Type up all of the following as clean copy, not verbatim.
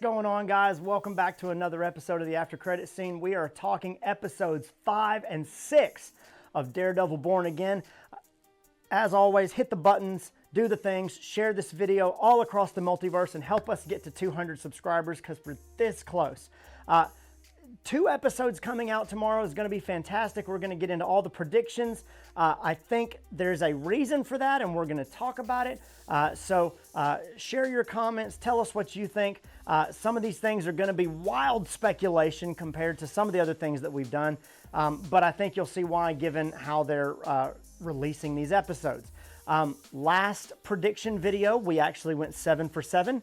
going on, guys? Welcome back to another episode of the After Credit Scene. We are talking episodes 5 and 6 of Daredevil Born Again. As always, hit the buttons, do the things, share this video all across the multiverse, and help us get to 200 subscribers because we're this close. 2 episodes coming out tomorrow is going to be fantastic. We're going to get into all the predictions. I think there's a reason for that, and we're going to talk about it. So share your comments. Tell us what you think. Some of these things are going to be wild speculation compared to some of the other things that we've done. But I think you'll see why, given how they're releasing these episodes. Last prediction video, we actually went 7 for 7.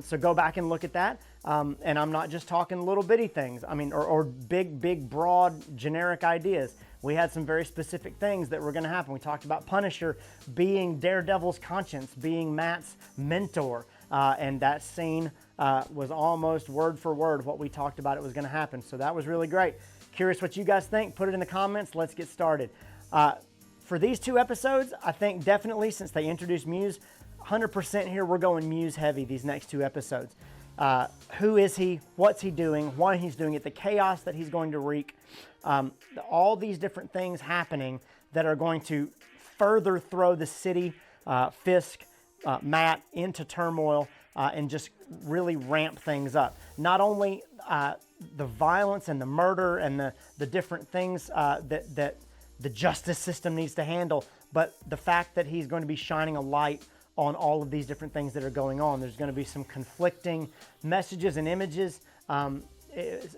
So go back and look at that. And I'm not just talking little bitty things. I mean, or big, broad, generic ideas. We had some very specific things that were going to happen. We talked about Punisher being Daredevil's conscience, being Matt's mentor. And that scene was almost word for word what we talked about it was going to happen. So that was really great. Curious what you guys think. Put it in the comments. Let's get started. For these 2 episodes, I think definitely since they introduced Muse, 100% here we're going Muse heavy these next 2 episodes. Who is he? What's he doing? Why he's doing it? The chaos that he's going to wreak. All these different things happening that are going to further throw the city, Fisk, Matt into turmoil and just really ramp things up. Not only the violence and the murder and the different things that the justice system needs to handle, but the fact that he's going to be shining a light on all of these different things that are going on. There's going to be some conflicting messages and images,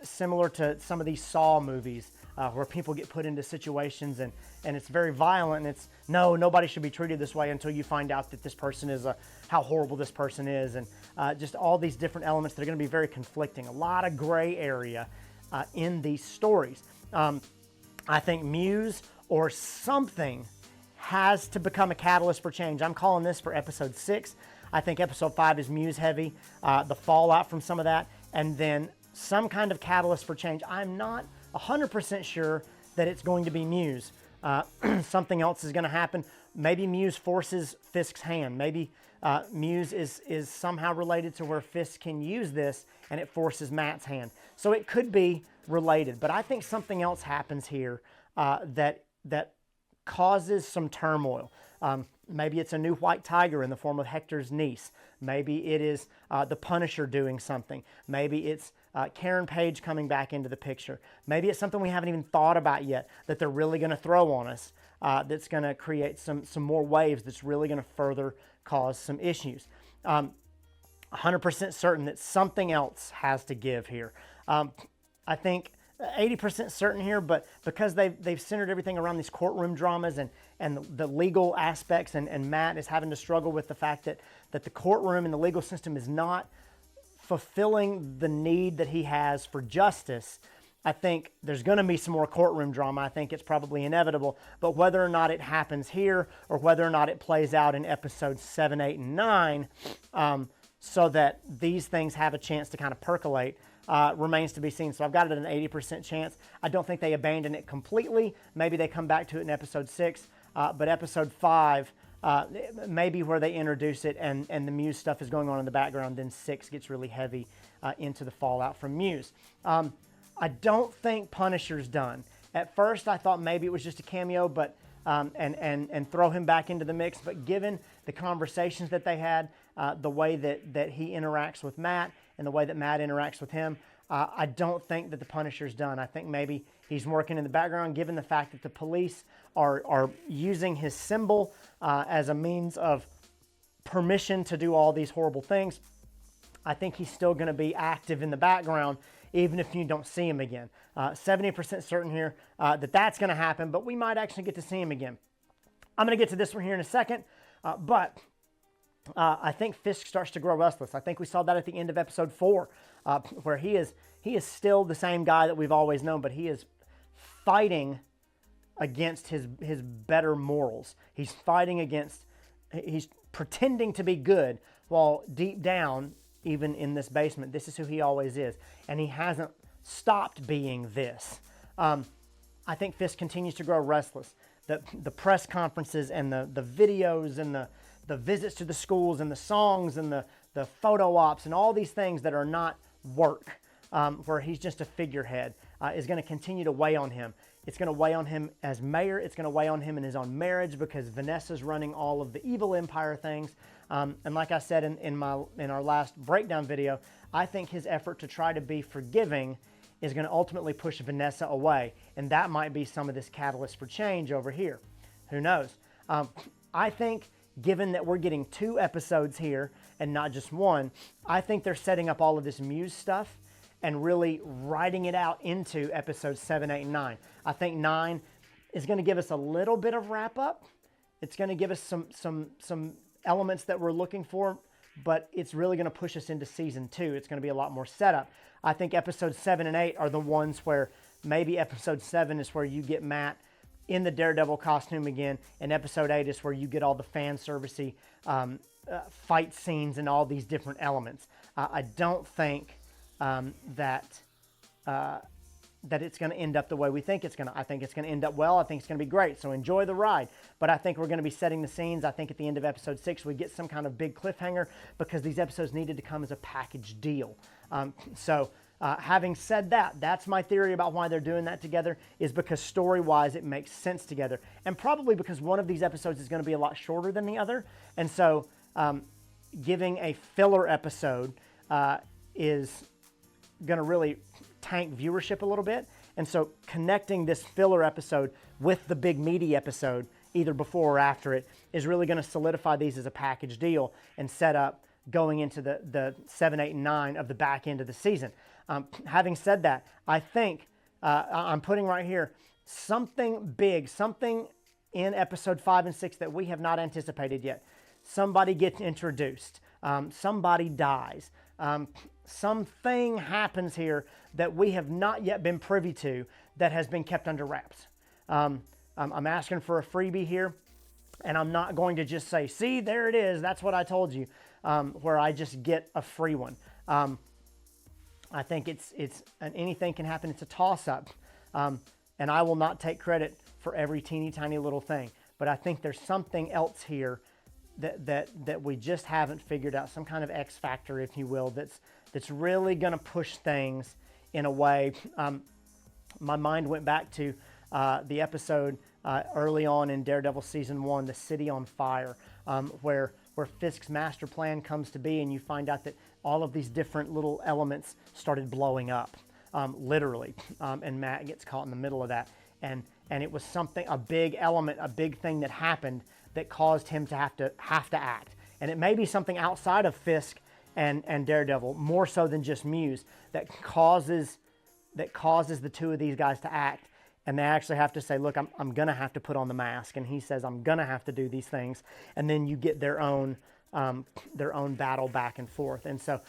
similar to some of these Saw movies where people get put into situations and it's very violent, and it's nobody should be treated this way until you find out that this person is how horrible this person is, and just all these different elements that are going to be very conflicting. A lot of gray area in these stories. I think Muse or something has to become a catalyst for change. I'm calling this for episode 6. I think episode 5 is Muse heavy, the fallout from some of that, and then some kind of catalyst for change. I'm not 100% sure that it's going to be Muse. Something else is going to happen. Maybe Muse forces Fisk's hand. Maybe Muse is somehow related to where Fisk can use this and it forces Matt's hand. So it could be related, but I think something else happens here that causes some turmoil. Maybe it's a new white tiger in the form of Hector's niece. Maybe it is the Punisher doing something. Maybe it's Karen Page coming back into the picture. Maybe it's something we haven't even thought about yet that they're really going to throw on us that's going to create some more waves that's really going to further cause some issues. 100% certain that something else has to give here. I think 80% certain here, but because they've centered everything around these courtroom dramas and the legal aspects, and Matt is having to struggle with the fact that the courtroom and the legal system is not fulfilling the need that he has for justice. I think there's going to be some more courtroom drama. I think it's probably inevitable, but whether or not it happens here or whether or not it plays out in episodes 7, 8, and 9, so that these things have a chance to kind of percolate, remains to be seen. So I've got it at an 80% chance. I don't think they abandon it completely. Maybe they come back to it in episode 6, but episode 5, maybe where they introduce it and the Muse stuff is going on in the background, then 6 gets really heavy into the fallout from Muse. I don't think Punisher's done. At first I thought maybe it was just a cameo, but and throw him back into the mix, but given the conversations that they had, the way that he interacts with Matt and the way that Matt interacts with him, I don't think that the Punisher's done. I think maybe he's working in the background, given the fact that the police are using his symbol as a means of permission to do all these horrible things. I think he's still going to be active in the background, even if you don't see him again. 70% certain here that that's going to happen, but we might actually get to see him again. I'm going to get to this one here in a second, but I think Fisk starts to grow restless. I think we saw that at the end of episode 4, where he is still the same guy that we've always known, but he is fighting against his better morals. He's pretending to be good, while deep down, even in this basement, this is who he always is, and he hasn't stopped being this. I think Fisk continues to grow restless. The press conferences and the videos and the visits to the schools and the songs and the the photo ops and all these things that are not work, where he's just a figurehead, is going to continue to weigh on him. It's going to weigh on him as mayor. It's going to weigh on him in his own marriage because Vanessa's running all of the evil empire things. And like I said in our last breakdown video, I think his effort to try to be forgiving is going to ultimately push Vanessa away. And that might be some of this catalyst for change over here. Who knows? I think given that we're getting 2 episodes here and not just 1, I think they're setting up all of this Muse stuff and really writing it out into episodes 7, 8, and 9. I think 9 is going to give us a little bit of wrap up. It's going to give us some elements that we're looking for, but it's really going to push us into season 2. It's going to be a lot more setup. I think episodes 7 and 8 are the ones where maybe episode 7 is where you get Matt in the Daredevil costume again, and episode 8 is where you get all the fan servicey fight scenes and all these different elements. I don't think that it's going to end up the way we think it's going to. I think it's going to end up well. I think it's going to be great. So enjoy the ride. But I think we're going to be setting the scenes. I think at the end of episode 6, we get some kind of big cliffhanger because these episodes needed to come as a package deal. Having said that, that's my theory about why they're doing that together, is because story-wise it makes sense together. And probably because one of these episodes is going to be a lot shorter than the other. And so giving a filler episode is going to really tank viewership a little bit. And so connecting this filler episode with the big meaty episode, either before or after it, is really going to solidify these as a package deal and set up going into the 7, 8, and 9 of the back end of the season. Having said that, I think I'm putting right here something big, something in episode 5 and 6 that we have not anticipated yet. Somebody gets introduced. Somebody dies. Something happens here that we have not yet been privy to that has been kept under wraps. I'm asking for a freebie here, and I'm not going to just say, see, there it is, that's what I told you, where I just get a free one. I think it's anything can happen. It's a toss-up, and I will not take credit for every teeny tiny little thing. But I think there's something else here that we just haven't figured out, some kind of X factor, if you will, that's really going to push things in a way. My mind went back to the episode early on in Daredevil season 1, The City on Fire, where Fisk's master plan comes to be, and you find out that all of these different little elements started blowing up, literally, and Matt gets caught in the middle of that, and it was something, a big element, a big thing that happened that caused him to have to act, and it may be something outside of Fisk and Daredevil, more so than just Muse, that causes the two of these guys to act. And they actually have to say, look, I'm going to have to put on the mask. And he says, I'm going to have to do these things. And then you get their own battle back and forth. And so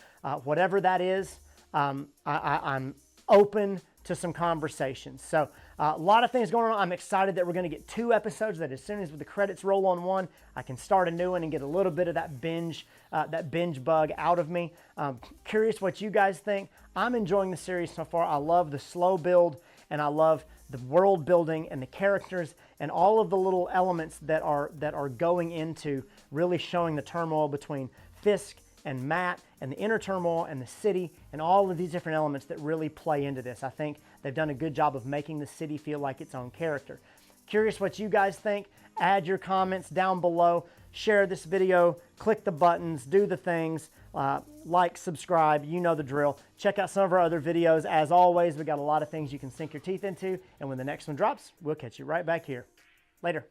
whatever that is, I'm open to some conversations. So a lot of things going on. I'm excited that we're going to get 2 episodes, that as soon as the credits roll on one, I can start a new one and get a little bit of that binge bug out of me. Curious what you guys think. I'm enjoying the series so far. I love the slow build, and I love the world building and the characters and all of the little elements that are going into really showing the turmoil between Fisk and Matt and the inner turmoil and the city and all of these different elements that really play into this. I think they've done a good job of making the city feel like its own character. Curious what you guys think. Add your comments down below. Share this video. Click the buttons. Do the things. Like, subscribe. You know the drill. Check out some of our other videos. As always, we got a lot of things you can sink your teeth into. And when the next one drops, we'll catch you right back here. Later.